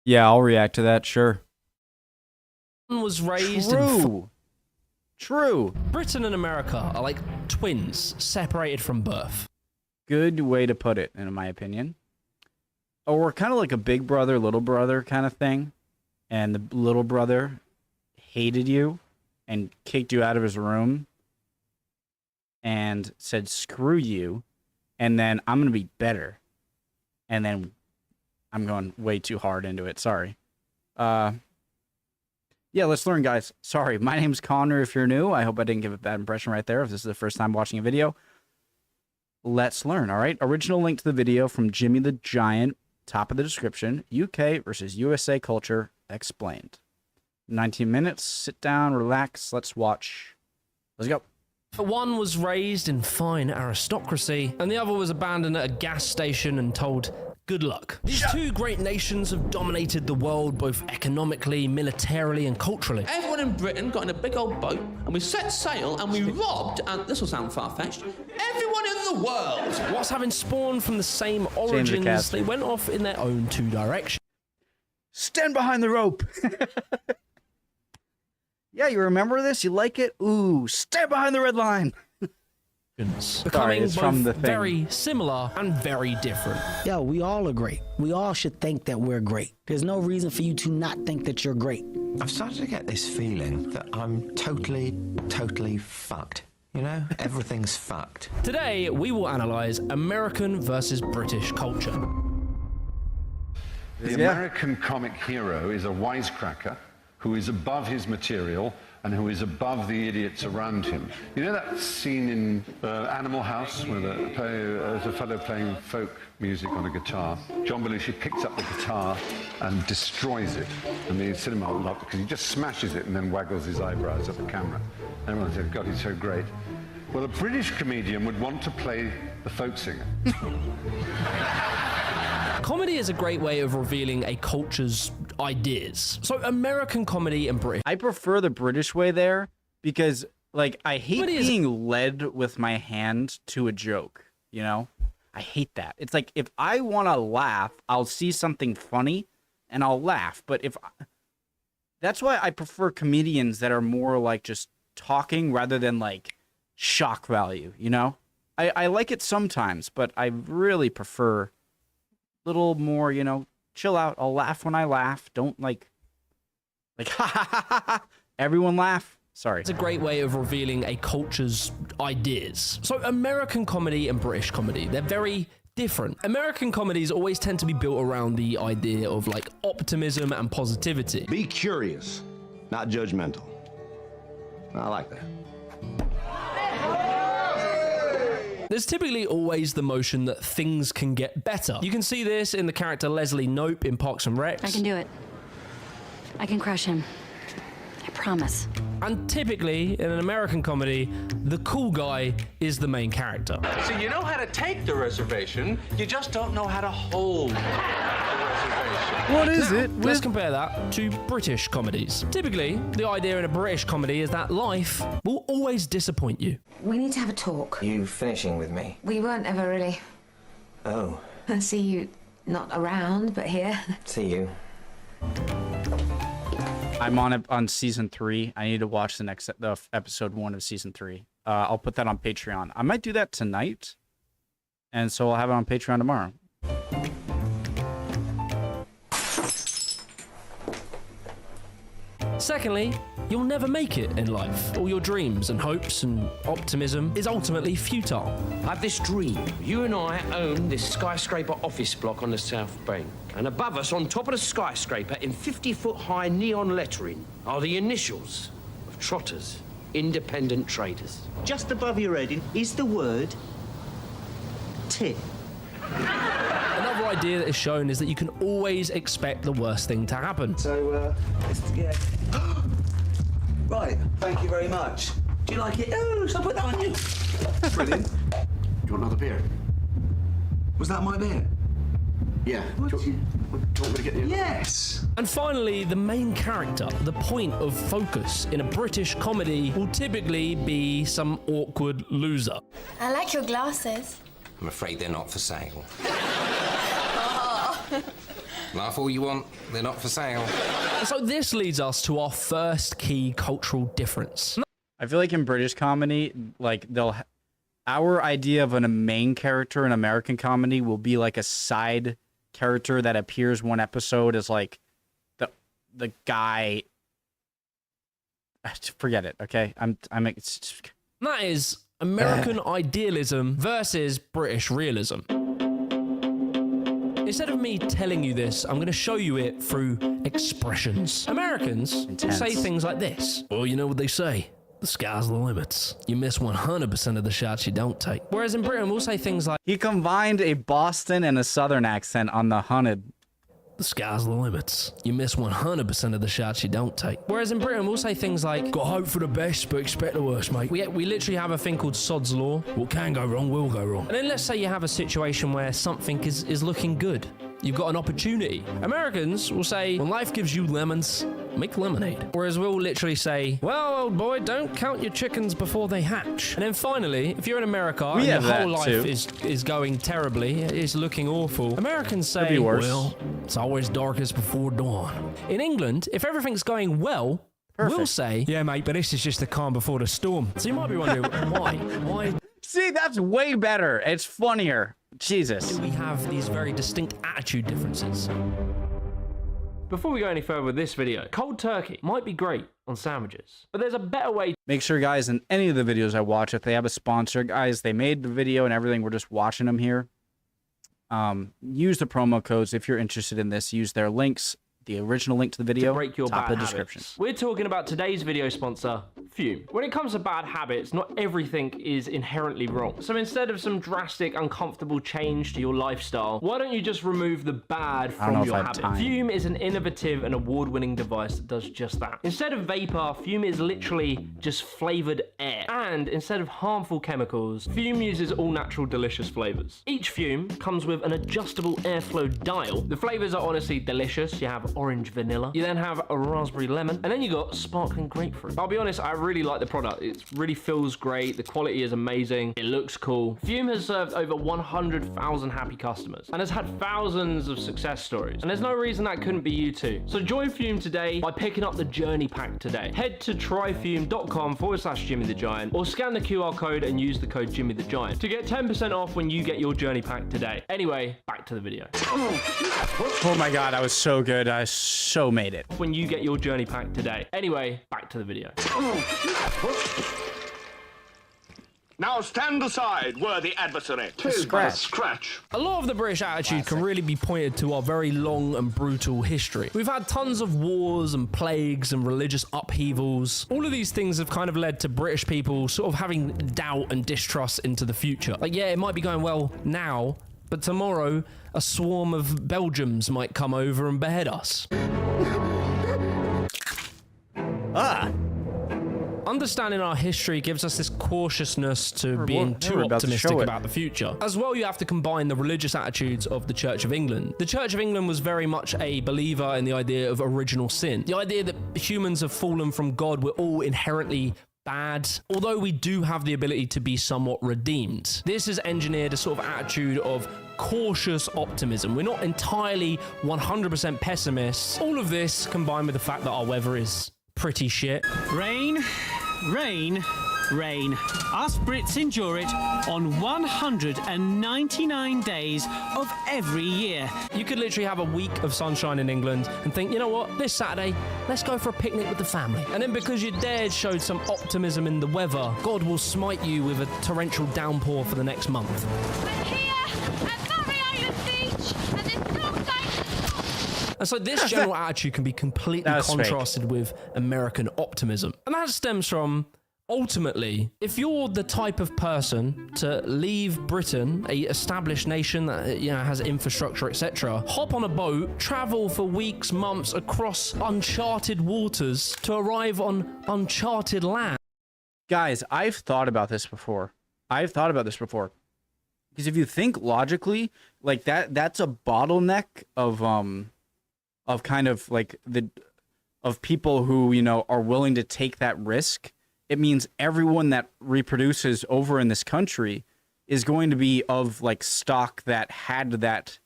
Yeah, I'll react to that, sure. Was raised True. Britain and America are like twins separated from birth. Good way to put it, in my opinion. Or we're kind of like a big brother, little brother kind of thing. And the little brother hated you and kicked you out of his room and said, screw you. And then I'm going to be better. And then I'm going way too hard into it. Sorry. Yeah, let's learn, guys. Sorry, my name's Connor if you're new. I hope I didn't give a bad impression right there if this is the first time watching a video. Let's learn, all right? Original link to the video from Jimmy the Giant, top of the description. UK versus USA culture explained. 19 minutes, sit down, relax, let's watch. Let's go. One was raised in fine aristocracy, and the other was abandoned at a gas station and told, good luck. These two great nations have dominated the world both economically, militarily, and culturally. Everyone in Britain got in a big old boat, and we set sail, and we robbed, and this will sound far-fetched, everyone in the world. Whilst having spawned from the same origins, they went off in their own two directions. Stand behind the rope. Yeah, you remember this? You like it? Ooh, stand behind the red line. Becoming both very similar and very different. Yo, we all are great. We all should think that we're great. There's no reason for you to not think that you're great. I've started to get this feeling that I'm totally fucked. You know, everything's fucked. Today, we will analyze American versus British culture. The American comic hero is a wisecracker who is above his material and who is above the idiots around him. You know that scene in Animal House where there's a fellow playing folk music on a guitar? John Belushi picks up the guitar and destroys it. And the cinema will laugh because he just smashes it and then waggles his eyebrows at the camera. And everyone says, God, he's so great. Well, a British comedian would want to play the folk singer. Comedy is a great way of revealing a culture's ideas. So American comedy and British. I prefer the British way there because, like, I hate being led with my hand to a joke, you know? I hate that. It's like, if I want to laugh, I'll see something funny and I'll laugh. But that's why I prefer comedians that are more like just talking rather than like shock value, you know? I like it sometimes, but I really prefer little more, you know, chill out. I'll laugh when I laugh. Don't like ha ha ha ha ha. Everyone laugh. Sorry. It's a great way of revealing a culture's ideas. So American comedy and British comedy, they're very different. American comedies always tend to be built around the idea of like optimism and positivity. Be curious, not judgmental. I like that. There's typically always the notion that things can get better. You can see this in the character Leslie Knope in Parks and Rec. I can do it. I can crush him. I promise. And typically, in an American comedy, the cool guy is the main character. So you know how to take the reservation, you just don't know how to hold the reservation. What is it? Let's compare that to British comedies. Typically, the idea in a British comedy is that life will always disappoint you. We need to have a talk. You finishing with me? We weren't ever really. Oh. I see you not around, but here. See you. I'm on season 3. I need to watch the episode 1 of season 3. I'll put that on Patreon. I might do that tonight, and so I'll have it on Patreon tomorrow. Secondly, you'll never make it in life. All your dreams and hopes and optimism is ultimately futile. I have this dream. You and I own this skyscraper office block on the South Bank. And above us, on top of the skyscraper, in 50-foot-high neon lettering, are the initials of Trotters, independent traders. Just above your head is the word tip. Another idea that is shown is that you can always expect the worst thing to happen. So, yeah. Right, thank you very much. Do you like it? Oh, shall I put that on you? Brilliant. Do you want another beer? Was that my beer? Yeah. Do you want me to get you? Yes! And finally, the main character, the point of focus in a British comedy will typically be some awkward loser. I like your glasses. I'm afraid they're not for sale. Laugh all you want, they're not for sale. So this leads us to our first key cultural difference. I feel like in British comedy, like our idea of a main character in American comedy will be like a side character that appears one episode as like the guy. Forget it, okay? That is American idealism versus British realism. Instead of me telling you this, I'm going to show you it through expressions. Americans say things like this. Well, you know what they say. The sky's the limits. You miss 100% of the shots you don't take. Whereas in Britain, we'll say things like... He combined a Boston and a Southern accent on the hunted. The sky's the limits. You miss 100% of the shots you don't take. Whereas in Britain, we'll say things like, got hope for the best, but expect the worst, mate. We literally have a thing called Sod's Law. What can go wrong will go wrong. And then let's say you have a situation where something is looking good. You've got an opportunity. Americans will say, when life gives you lemons, make lemonade. Whereas we'll literally say, well, old boy, don't count your chickens before they hatch. And then finally, if you're in America and your whole life is going terribly, it's looking awful, Americans say, well, it's always darkest before dawn. In England, if everything's going well, we'll say, yeah, mate, but this is just the calm before the storm. So you might be wondering, why? Why? See, that's way better. It's funnier. Jesus. Do we have these very distinct attitude differences? Before we go any further with this video, cold turkey might be great on sandwiches, but there's a better way. Make sure, guys, in any of the videos I watch, if they have a sponsor, guys, they made the video and everything, we're just watching them here. Use the promo codes if you're interested in this. Use their links, the original link to the video, to break your top bad of the description. Habits. We're talking about today's video sponsor, Fume. When it comes to bad habits, not everything is inherently wrong. So instead of some drastic, uncomfortable change to your lifestyle, why don't you just remove the bad from your habit? Fume is an innovative and award-winning device that does just that. Instead of vapor, Fume is literally just flavored air. And instead of harmful chemicals, Fume uses all natural delicious flavors. Each Fume comes with an adjustable airflow dial. The flavors are honestly delicious. You have orange vanilla, you then have a raspberry lemon, and then you got sparkling grapefruit. I'll be honest, I really like the product. It really feels great. The quality is amazing. It looks cool. Fume has served over 100,000 happy customers and has had thousands of success stories. And there's no reason that couldn't be you too. So join Fume today by picking up the Journey Pack today. Head to tryfume.com/Jimmy the Giant or scan the QR code and use the code Jimmy the Giant to get 10% off when you get your Journey Pack today. Anyway, back to the video. Oh my God, I was so good. I so made it. When you get your Journey Pack today. Anyway, back to the video. Now stand aside, worthy adversary. Scratch. A lot of the British attitude can really be pointed to our very long and brutal history. We've had tons of wars and plagues and religious upheavals. All of these things have kind of led to British people sort of having doubt and distrust into the future. Like, yeah, it might be going well now, but tomorrow a swarm of Belgians might come over and behead us. Understanding our history gives us this cautiousness to being too optimistic about the future. As well, you have to combine the religious attitudes of the Church of England. The Church of England was very much a believer in the idea of original sin. The idea that humans have fallen from God, we're all inherently bad, although we do have the ability to be somewhat redeemed. This has engineered a sort of attitude of cautious optimism. We're not entirely 100% pessimists. All of this combined with the fact that our weather is pretty shit. Rain, rain, rain. Us Brits endure it on 199 days of every year. You could literally have a week of sunshine in England and think, you know what, this Saturday, let's go for a picnic with the family. And then because your dad showed some optimism in the weather, God will smite you with a torrential downpour for the next month. And so this general attitude can be completely contrasted with American optimism. And that stems from, ultimately, if you're the type of person to leave Britain, a established nation that has infrastructure, etc., hop on a boat, travel for weeks, months across uncharted waters to arrive on uncharted land. Guys, I've thought about this before. Because if you think logically, like that's a bottleneck of kind of like of people who, are willing to take that risk. It means everyone that reproduces over in this country is going to be of like stock that had that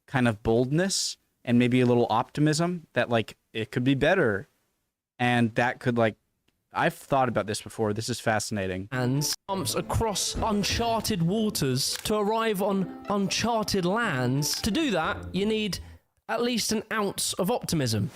kind of boldness and maybe a little optimism that like it could be better, and that could like, I've thought about this before. This is fascinating. And jumps across uncharted waters to arrive on uncharted lands. To do that, you need at least an ounce of optimism.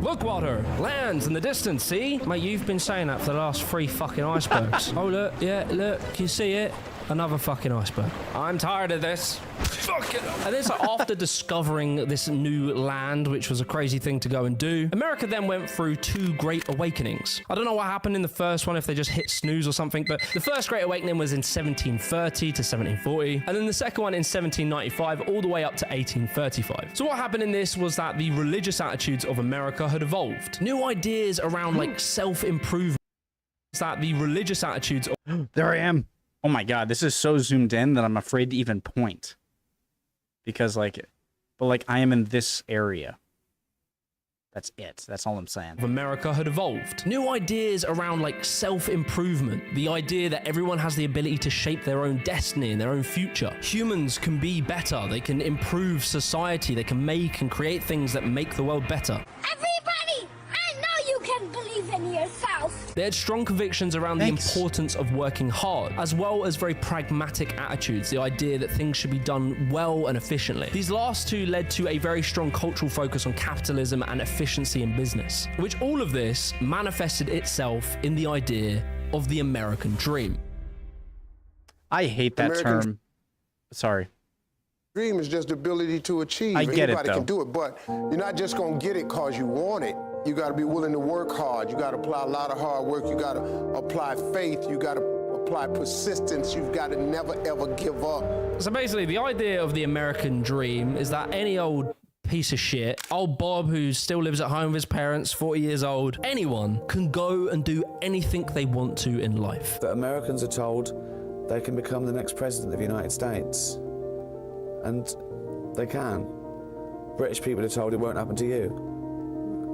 Look, water, lands in the distance, see? Mate, you've been saying that for the last 3 fucking icebergs. Oh, look, yeah, look, can you see it? Another fucking iceberg. I'm tired of this. Fuck it. And then, so after discovering this new land, which was a crazy thing to go and do, America then went through 2 great awakenings. I don't know what happened in the first one, if they just hit snooze or something, but the first great awakening was in 1730 to 1740, and then the second one in 1795 all the way up to 1835. So what happened in this was that the religious attitudes of America had evolved. New ideas around like self-improvement. That the religious attitudes of There I am. Oh my God, this is so zoomed in that I'm afraid to even point. Because like, but like I am in this area. That's it. That's all I'm saying. Of America had evolved. New ideas around like self-improvement. The idea that everyone has the ability to shape their own destiny and their own future. Humans can be better. They can improve society. They can make and create things that make the world better. Everybody, I know you can believe in yourself. They had strong convictions around the importance of working hard, as well as very pragmatic attitudes, the idea that things should be done well and efficiently. These last 2 led to a very strong cultural focus on capitalism and efficiency in business, which all of this manifested itself in the idea of the American dream. I hate that term. Sorry. Dream is just the ability to achieve. I get Anybody it, though. can do it, but you're not just going to get it because you want it. You got to be willing to work hard. You got to apply a lot of hard work. You got to apply faith. You got to apply persistence. You've got to never, ever give up. So basically, the idea of the American dream is that any old piece of shit, old Bob who still lives at home with his parents, 40 years old, anyone can go and do anything they want to in life. That Americans are told they can become the next president of the United States. And they can. British people are told it won't happen to you.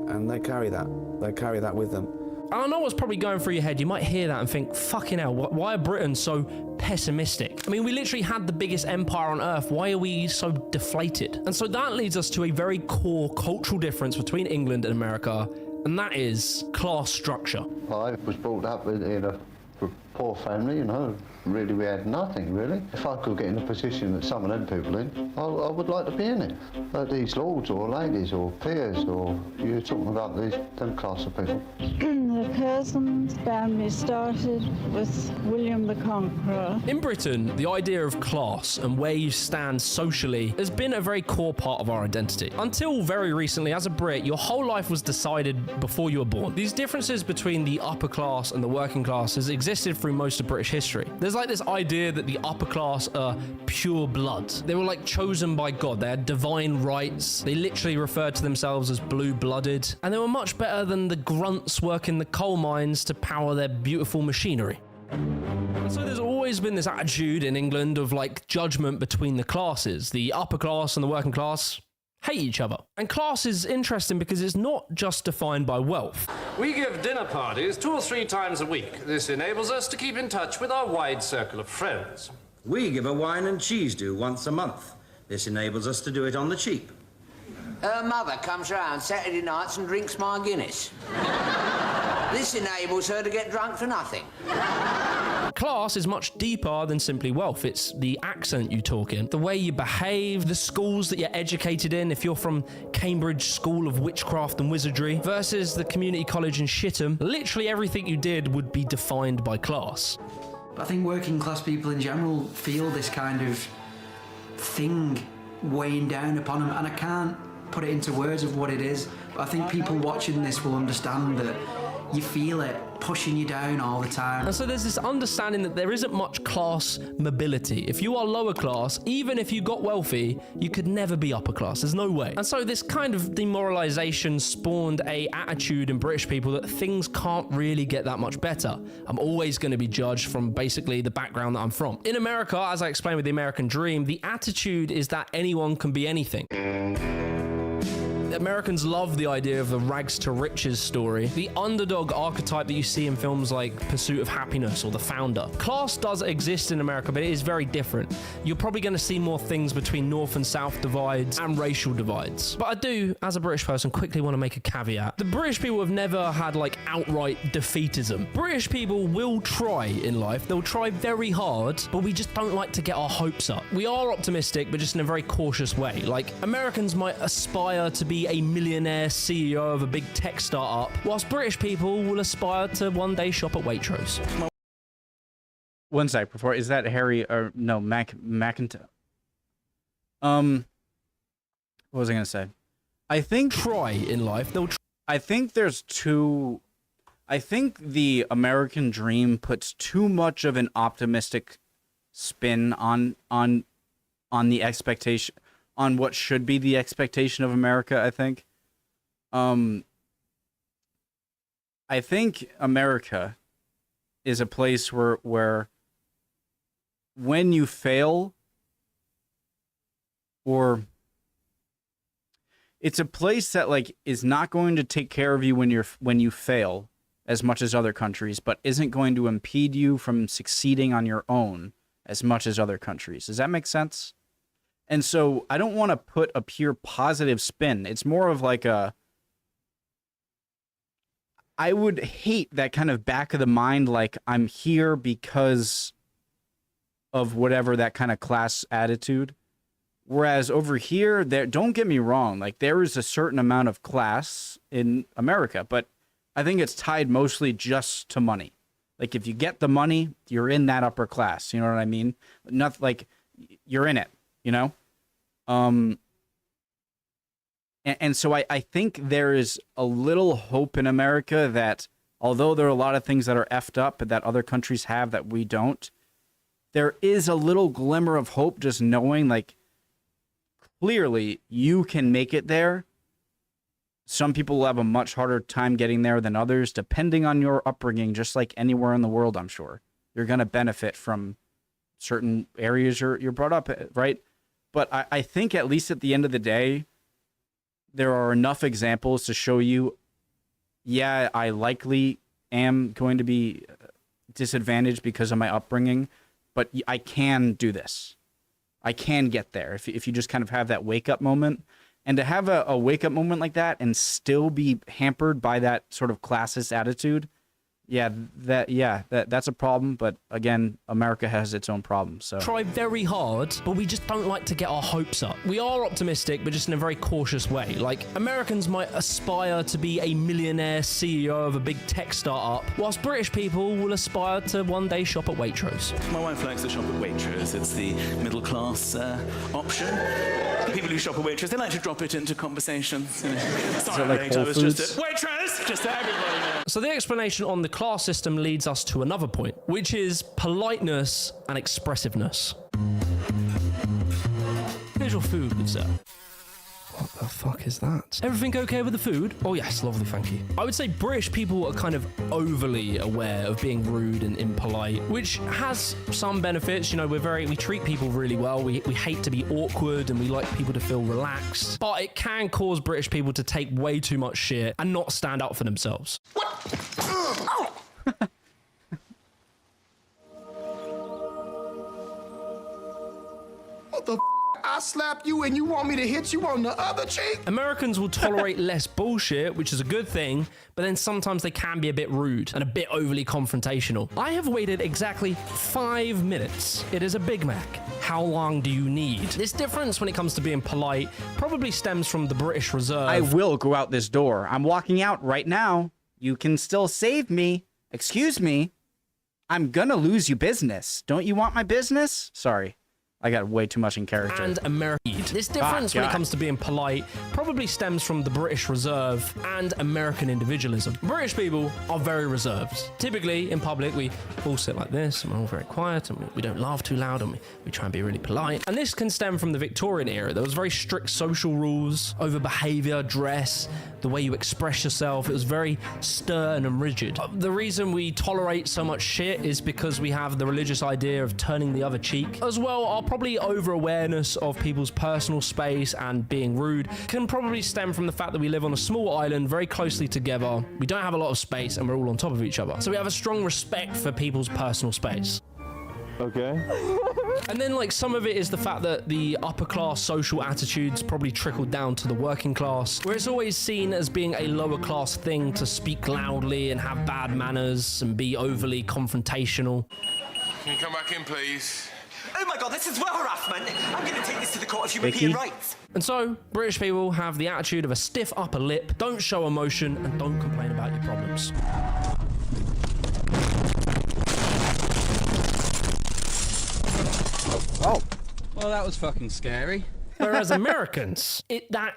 And they carry that. They carry that with them. I know what's probably going through your head. You might hear that and think, fucking hell, why are Britain so pessimistic? I mean, we literally had the biggest empire on earth. Why are we so deflated? And so that leads us to a very core cultural difference between England and America, and that is class structure. I was brought up in a poor family, you know. Really, we had nothing, really. If I could get in a position that some of them people in, I would like to be in it. These lords or ladies or peers, or you're talking about them class of people. The Curzons family started with William the Conqueror. In Britain, the idea of class and where you stand socially has been a very core part of our identity. Until very recently, as a Brit, your whole life was decided before you were born. These differences between the upper class and the working class has existed through most of British history. There's like this idea that the upper class are pure blood. They were like chosen by God. They had divine rights. They literally referred to themselves as blue-blooded. And they were much better than the grunts working the coal mines to power their beautiful machinery. And so there's always been this attitude in England of like judgment between the classes. The upper class and the working class hate each other. And class is interesting because it's not just defined by wealth. We give dinner parties 2 or 3 times a week. This enables us to keep in touch with our wide circle of friends. We give a wine and cheese do once a month. This enables us to do it on the cheap. Her mother comes round Saturday nights and drinks my Guinness. This enables her to get drunk for nothing. Class is much deeper than simply wealth. It's the accent you talk in, the way you behave, the schools that you're educated in. If you're from Cambridge School of Witchcraft and Wizardry versus the community college in Shitham, literally everything you did would be defined by class. I think working class people in general feel this kind of thing weighing down upon them, and I can't put it into words of what it is, but I think people watching this will understand that you feel it pushing you down all the time. And so there's this understanding that there isn't much class mobility. If you are lower class, even if you got wealthy, you could never be upper class. There's no way. And so this kind of demoralization spawned a attitude in British people that things can't really get that much better. I'm always going to be judged from basically the background that I'm from. In America, as I explained with the American dream, the attitude is that anyone can be anything. Americans love the idea of the rags to riches story, the underdog archetype that you see in films like Pursuit of Happiness or The Founder. Class does exist in America, but it is very different. You're probably going to see more things between North and South divides and racial divides. But I do, as a British person, quickly want to make a caveat. The British people have never had like outright defeatism. British people will try in life. They'll try very hard, but we just don't like to get our hopes up. We are optimistic, but just in a very cautious way. Like, Americans might aspire to be a millionaire CEO of a big tech startup, whilst British people will aspire to one day shop at Waitrose. One sec, before, is that Harry, or no, McIntyre? What was I gonna say? I think try in life. I think there's two. I think the American dream puts too much of an optimistic spin on the expectation, on what should be the expectation of America. I think America is a place where when you fail, or it's a place that like is not going to take care of you when you fail as much as other countries, but isn't going to impede you from succeeding on your own as much as other countries. Does that make sense? And so I don't want to put a pure positive spin. It's more of like I would hate that kind of back of the mind, like I'm here because of whatever, that kind of class attitude. Whereas over here, don't get me wrong, like there is a certain amount of class in America, but I think it's tied mostly just to money. Like if you get the money, you're in that upper class. You know what I mean? Not like you're in it, you know? And so I think there is a little hope in America that although there are a lot of things that are effed up that other countries have that we don't, there is a little glimmer of hope just knowing like clearly you can make it there. Some people will have a much harder time getting there than others, depending on your upbringing, just like anywhere in the world, I'm sure. You're going to benefit from certain areas you're brought up, right? But I think at least at the end of the day, there are enough examples to show you, yeah, I likely am going to be disadvantaged because of my upbringing, but I can do this. I can get there if you just kind of have that wake-up moment. And to have a wake-up moment like that and still be hampered by that sort of classist attitude, that's a problem. But again, America has its own problems. So try very hard, but we just don't like to get our hopes up. We are optimistic, but just in a very cautious way. Like Americans might aspire to be a millionaire CEO of a big tech startup, whilst British people will aspire to one day shop at Waitrose. My wife likes to shop at Waitrose. It's the middle class option. The people who shop at Waitrose, they like to drop it into conversations. Sorry, like mate, I was Whole just at Waitrose, just to everybody know. So the explanation on the class system leads us to another point, which is politeness and expressiveness. Here's your food, good sir. What the fuck is that? Everything okay with the food? Oh yes, lovely, thank you. I would say British people are kind of overly aware of being rude and impolite, which has some benefits. You know, we treat people really well. We hate to be awkward and we like people to feel relaxed. But it can cause British people to take way too much shit and not stand up for themselves. What the I slap you and you want me to hit you on the other cheek? Americans will tolerate less bullshit, which is a good thing, but then sometimes they can be a bit rude and a bit overly confrontational. I have waited exactly 5 minutes. It is a Big Mac. How long do you need? This difference when it comes to being polite probably stems from the British Reserve. I will go out this door. I'm walking out right now. You can still save me. Excuse me. I'm gonna lose you business. Don't you want my business? Sorry. I got way too much in character. And American. This difference when it comes to being polite probably stems from the British Reserve and American individualism. British people are very reserved. Typically, in public, we all sit like this, and we're all very quiet, and we don't laugh too loud, and we try and be really polite. And this can stem from the Victorian era. There was very strict social rules over behavior, dress, the way you express yourself. It was very stern and rigid. The reason we tolerate so much shit is because we have the religious idea of turning the other cheek. As well, our probably over-awareness of people's personal space and being rude can probably stem from the fact that we live on a small island very closely together. We don't have a lot of space and we're all on top of each other. So we have a strong respect for people's personal space. Okay. And then, like, some of it is the fact that the upper class social attitudes probably trickled down to the working class, where it's always seen as being a lower class thing to speak loudly and have bad manners and be overly confrontational. Can you come back in, please? Oh my God, this is well harassment. I'm going to take this to the Court of European Rights. And so, British people have the attitude of a stiff upper lip, don't show emotion, and don't complain about your problems. Oh. Well, that was fucking scary. Whereas Americans, that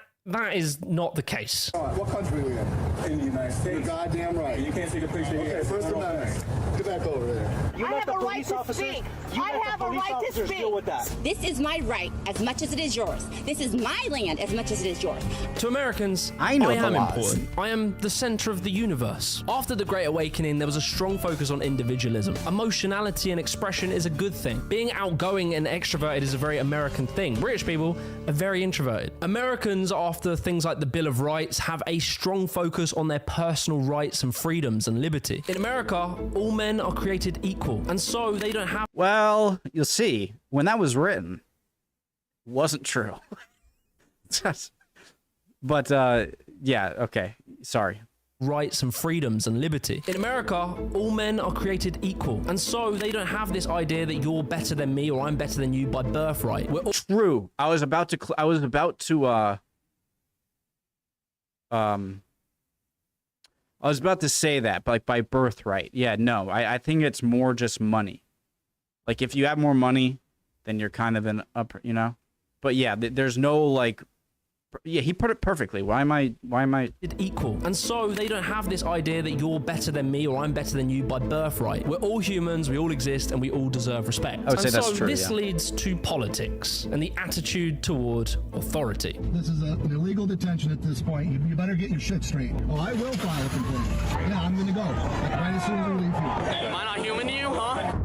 is not the case. What country are we in? In the United States. You're goddamn right. You can't take a picture here. Okay, First Amendment. Get back over there. I have a right to speak. I have a right to speak. Deal with that. This is my right as much as it is yours. This is my land as much as it is yours. To Americans, I am laws. important. I am the center of the universe. After the Great Awakening, there was a strong focus on individualism. Emotionality and expression is a good thing. Being outgoing and extroverted is a very American thing. British people are very introverted. Americans, after things like the Bill of Rights, have a strong focus on their personal rights and freedoms and liberty. In America, all men are created equal, and so they don't have... Well, you'll see, when that was written, it wasn't true. But, yeah, okay, sorry. Rights and freedoms and liberty. In America, all men are created equal, and so they don't have this idea that you're better than me or I'm better than you by birthright. We're all... True. I was about to say that, but like by birthright. Yeah, no, I think it's more just money. Like if you have more money, then you're kind of an upper, you know? But yeah, there's no like, yeah, he put it perfectly. Why am I equal? And so they don't have this idea that you're better than me or I'm better than you by birthright. We're all humans, we all exist, and we all deserve respect. I would say that's true, this leads to politics and the attitude toward authority. This is an illegal detention at this point. You better get your shit straight. Oh, I will file a complaint. Yeah, I'm gonna go right as soon as we leave here. Am I not human to you, huh?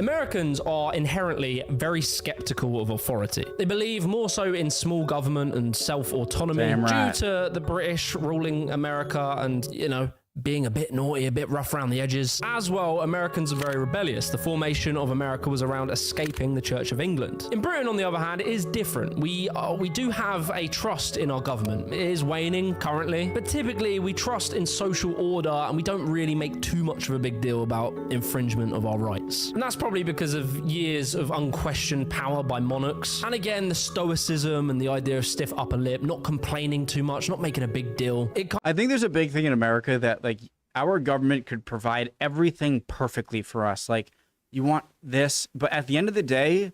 Americans are inherently very skeptical of authority. They believe more so in small government and self-autonomy due to the British ruling America and, you know, being a bit naughty, a bit rough around the edges. As well, Americans are very rebellious. The formation of America was around escaping the Church of England. In Britain, on the other hand, it is different. We do have a trust in our government. It is waning currently, but typically we trust in social order and we don't really make too much of a big deal about infringement of our rights. And that's probably because of years of unquestioned power by monarchs. And again, the stoicism and the idea of stiff upper lip, not complaining too much, not making a big deal. I think there's a big thing in America that like our government could provide everything perfectly for us. Like you want this, but at the end of the day,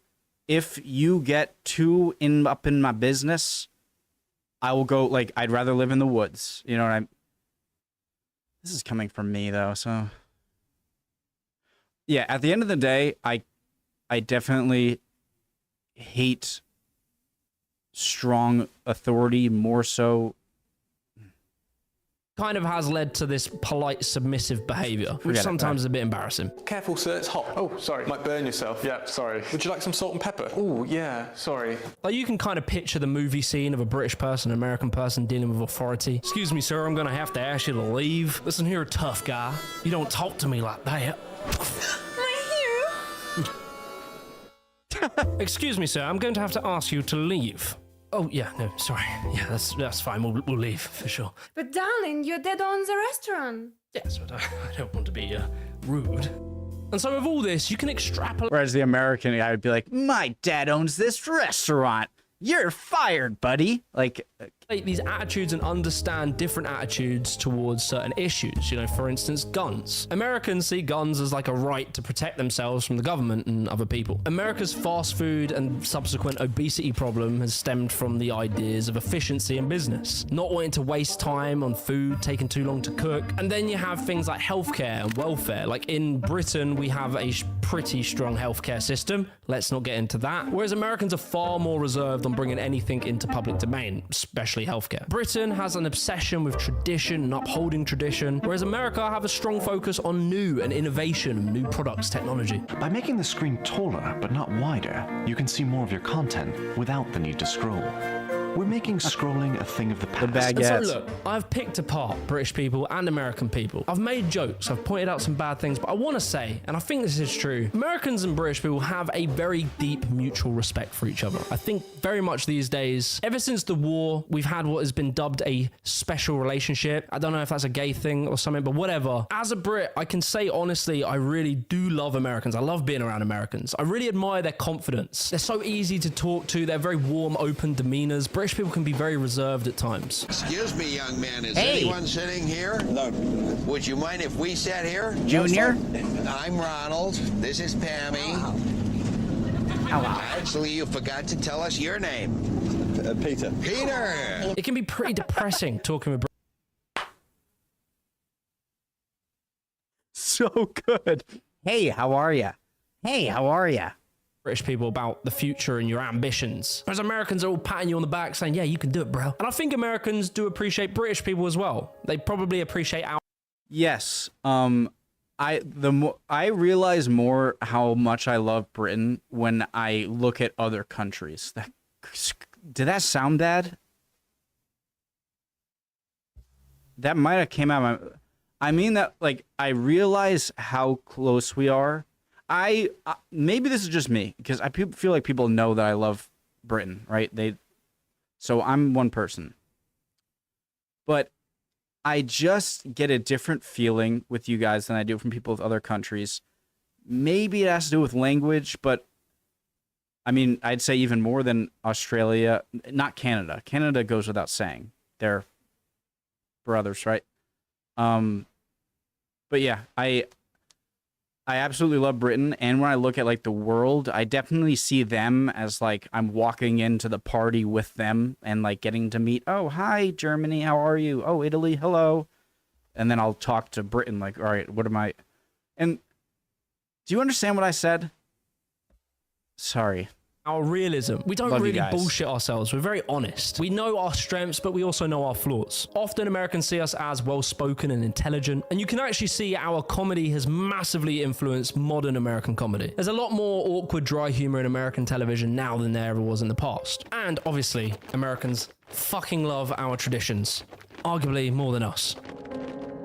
if you get too up in my business, I will go like, I'd rather live in the woods. You know what this is coming from me though. So yeah, at the end of the day, I definitely hate strong authority more so. Kind of has led to this polite, submissive behavior, which sometimes is a bit embarrassing. Careful, sir, it's hot. Oh, sorry. Might burn yourself. Yeah, sorry. Would you like some salt and pepper? Oh, yeah, sorry. Like, you can kind of picture the movie scene of a British person, an American person dealing with authority. Excuse me, sir, I'm gonna have to ask you to leave. Listen here, tough guy. You don't talk to me like that. My hero. Excuse me, sir, I'm going to have to ask you to leave. Oh, yeah, no, sorry. Yeah, that's fine. We'll leave, for sure. But darling, your dad owns a restaurant. Yes, but I don't want to be rude. And so with all this, you can extrapolate... Whereas the American guy would be like, my dad owns this restaurant. You're fired, buddy. Like... these attitudes and understand different attitudes towards certain issues. You know, for instance, guns. Americans see guns as like a right to protect themselves from the government and other people. America's fast food and subsequent obesity problem has stemmed from the ideas of efficiency in business, not wanting to waste time on food, taking too long to cook. And then you have things like healthcare and welfare. Like in Britain, we have a pretty strong healthcare system. Let's not get into that. Whereas Americans are far more reserved on bringing anything into public domain, especially healthcare. Britain has an obsession with tradition and upholding tradition, whereas America have a strong focus on new and innovation, new products, technology. By making the screen taller but not wider, you can see more of your content without the need to scroll. We're making scrolling a thing of the past. And so look, I've picked apart British people and American people. I've made jokes, I've pointed out some bad things, but I want to say, and I think this is true, Americans and British people have a very deep mutual respect for each other. I think very much these days, ever since the war, we've had what has been dubbed a special relationship. I don't know if that's a gay thing or something, but whatever. As a Brit, I can say honestly, I really do love Americans. I love being around Americans. I really admire their confidence. They're so easy to talk to. They're very warm, open demeanors. British people can be very reserved at times. Excuse me, young man. Is anyone sitting here? No. Would you mind if we sat here? Junior? I'm Ronald. This is Pammy. Hello. Actually, you forgot to tell us your name. Peter. Peter! It can be pretty depressing talking with So good. Hey, how are ya? Hey, how are ya? British people about the future and your ambitions. Whereas Americans are all patting you on the back saying, yeah, you can do it, bro. And I think Americans do appreciate British people as well. They probably appreciate our... Yes. I realize more how much I love Britain when I look at other countries. Did that sound bad? That might have came out of my... I mean that, like, I realize how close we are. Maybe this is just me, because I feel like people know that I love Britain, right? So I'm one person. But I just get a different feeling with you guys than I do from people of other countries. Maybe it has to do with language, but I mean, I'd say even more than Australia, not Canada. Canada goes without saying. They're brothers, right? But yeah, I absolutely love Britain, and when I look at like the world, I definitely see them as like I'm walking into the party with them and like getting to meet, oh, hi, Germany, how are you? Oh, Italy, hello. And then I'll talk to Britain like, all right, what am I? And do you understand what I said? Sorry. Our realism. We don't Love you really guys. bullshit ourselves. We're very honest. We know our strengths, but we also know our flaws. Often Americans see us as well-spoken and intelligent, and you can actually see our comedy has massively influenced modern American comedy. There's a lot more awkward, dry humor in American television now than there ever was in the past. And obviously, Americans fucking love our traditions, arguably more than us.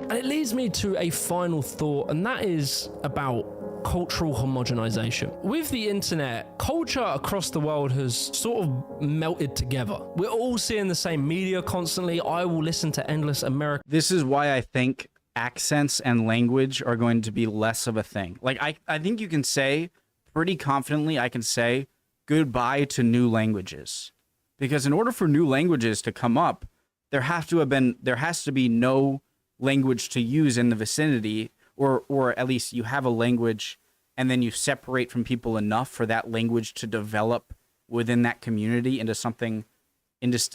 And it leads me to a final thought, and that is about cultural homogenization. With the internet, culture across the world has sort of melted together. We're all seeing the same media constantly. I will listen to endless American. This is why I think accents and language are going to be less of a thing. Like I think you can say pretty confidently, I can say goodbye to new languages. Because in order for new languages to come up, there has to be no language to use in the vicinity, or at least you have a language and then you separate from people enough for that language to develop within that community into something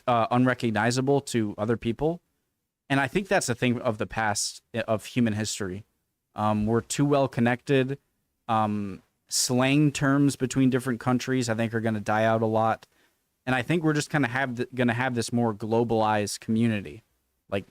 unrecognizable to other people. And I think that's a thing of the past of human history. We're too well connected. Slang terms between different countries, I think, are going to die out a lot. And I think we're just kind of going to have this more globalized community, like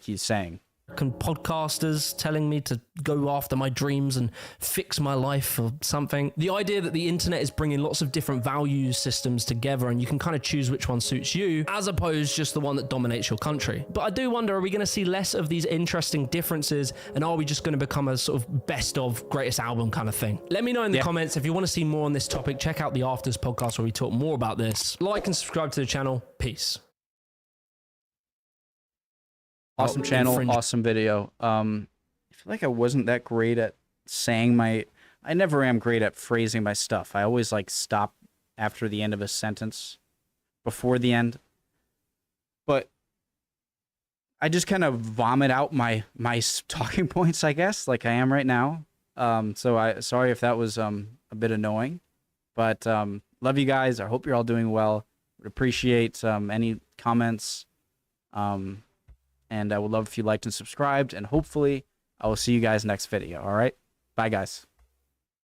he's saying. Podcasters telling me to go after my dreams and fix my life or something. The idea that the internet is bringing lots of different value systems together and you can kind of choose which one suits you as opposed just the one that dominates your country. But I do wonder, are we going to see less of these interesting differences, and are we just going to become a sort of best of greatest album kind of thing? Let me know in the comments if you want to see more on this topic. Check out the Afters podcast where we talk more about this. Like and subscribe to the channel. Peace. Awesome channel, awesome video. I feel like I wasn't that great at saying I never am great at phrasing my stuff. I always like stop after the end of a sentence, before the end. But I just kind of vomit out my talking points, I guess, like I am right now. Sorry if that was a bit annoying, but love you guys. I hope you're all doing well. Would appreciate any comments. And I would love if you liked and subscribed, and hopefully I will see you guys next video. All right. Bye, guys.